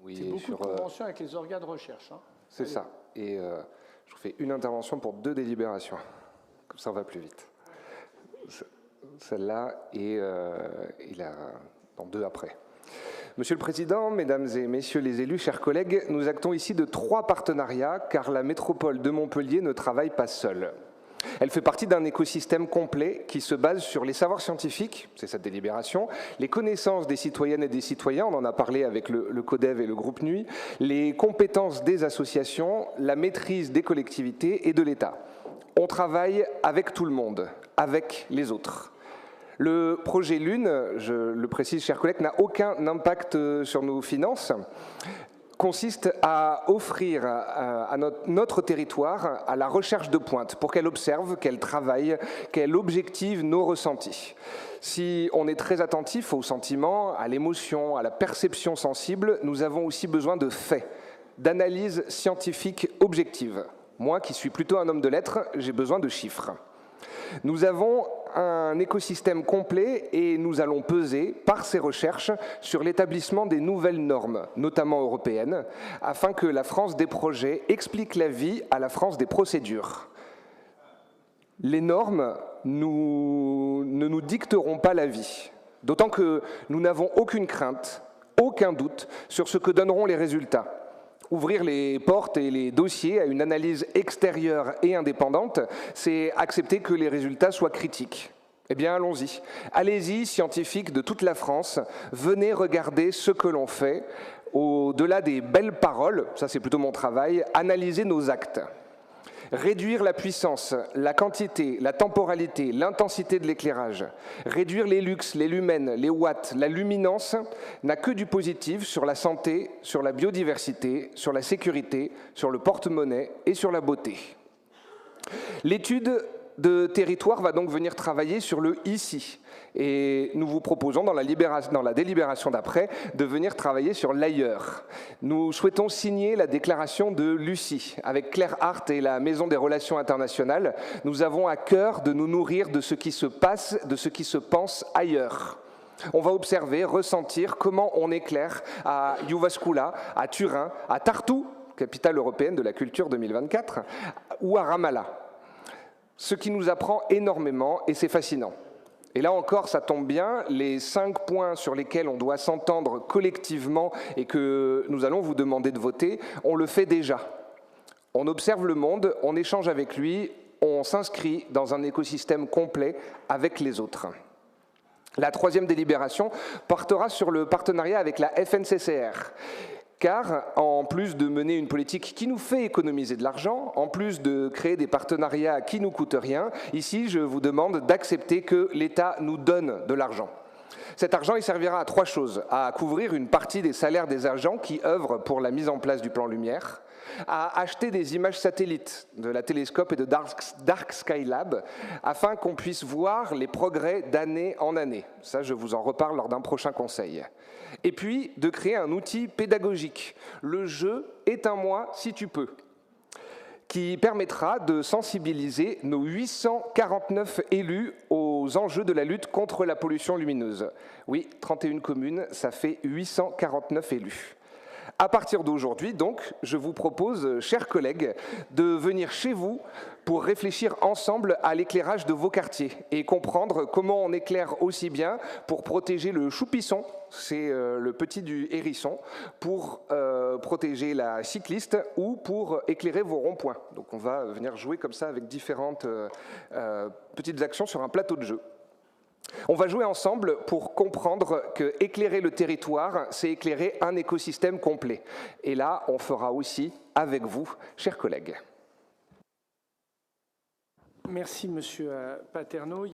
Oui, c'est beaucoup de conventions avec les organes de recherche. Hein. C'est ça. Et je vous fais une intervention pour 2 délibérations. Comme ça, on va plus vite. Celle-là et dans 2 après. Monsieur le Président, Mesdames et Messieurs les élus, chers collègues, nous actons ici de 3 partenariats car la métropole de Montpellier ne travaille pas seule. Elle fait partie d'un écosystème complet qui se base sur les savoirs scientifiques, c'est cette délibération, les connaissances des citoyennes et des citoyens, on en a parlé avec le CODEV et le groupe NUI, les compétences des associations, la maîtrise des collectivités et de l'État. On travaille avec tout le monde, avec les autres. Le projet Lune, je le précise, chers collègues, n'a aucun impact sur nos finances, consiste à offrir à notre territoire à la recherche de pointe pour qu'elle observe, qu'elle travaille, qu'elle objective nos ressentis. Si on est très attentif aux sentiments, à l'émotion, à la perception sensible, nous avons aussi besoin de faits, d'analyses scientifiques objectives. Moi, qui suis plutôt un homme de lettres, j'ai besoin de chiffres. Nous avons un écosystème complet et nous allons peser par ces recherches sur l'établissement des nouvelles normes, notamment européennes, afin que la France des projets explique la vie à la France des procédures. Les normes ne nous dicteront pas la vie, d'autant que nous n'avons aucune crainte, aucun doute sur ce que donneront les résultats. Ouvrir les portes et les dossiers à une analyse extérieure et indépendante, c'est accepter que les résultats soient critiques. Eh bien, allons-y. Allez-y, scientifiques de toute la France, venez regarder ce que l'on fait. Au-delà des belles paroles, ça c'est plutôt mon travail, analyser nos actes. Réduire la puissance, la quantité, la temporalité, l'intensité de l'éclairage, réduire les lux, les lumens, les watts, la luminance n'a que du positif sur la santé, sur la biodiversité, sur la sécurité, sur le porte-monnaie et sur la beauté. L'étude de territoire va donc venir travailler sur le ici. Et nous vous proposons, dans la délibération d'après, de venir travailler sur l'ailleurs. Nous souhaitons signer la déclaration de Lucie. Avec Claire Hart et la Maison des Relations Internationales, nous avons à cœur de nous nourrir de ce qui se passe, de ce qui se pense ailleurs. On va observer, ressentir comment on éclaire à Jyväskylä, à Turin, à Tartu, capitale européenne de la culture 2024, ou à Ramallah. Ce qui nous apprend énormément et c'est fascinant. Et là encore, ça tombe bien, les 5 points sur lesquels on doit s'entendre collectivement et que nous allons vous demander de voter, on le fait déjà. On observe le monde, on échange avec lui, on s'inscrit dans un écosystème complet avec les autres. La 3e délibération portera sur le partenariat avec la FNCCR. Car, en plus de mener une politique qui nous fait économiser de l'argent, en plus de créer des partenariats qui ne nous coûtent rien, ici, je vous demande d'accepter que l'État nous donne de l'argent. Cet argent, il servira à 3 choses. À couvrir une partie des salaires des agents qui œuvrent pour la mise en place du plan Lumière, à acheter des images satellites de la Télescope et de Dark Sky Lab, afin qu'on puisse voir les progrès d'année en année. Ça, je vous en reparle lors d'un prochain conseil. Et puis, de créer un outil pédagogique. Le jeu est un moi si tu peux, qui permettra de sensibiliser nos 849 élus aux enjeux de la lutte contre la pollution lumineuse. Oui, 31 communes, ça fait 849 élus. À partir d'aujourd'hui, donc, je vous propose, chers collègues, de venir chez vous pour réfléchir ensemble à l'éclairage de vos quartiers et comprendre comment on éclaire aussi bien pour protéger le choupisson, c'est le petit du hérisson, pour protéger la cycliste ou pour éclairer vos ronds-points. Donc on va venir jouer comme ça avec différentes petites actions sur un plateau de jeu. On va jouer ensemble pour comprendre que éclairer le territoire, c'est éclairer un écosystème complet. Et là, on fera aussi avec vous, chers collègues. Merci, Monsieur Paterno.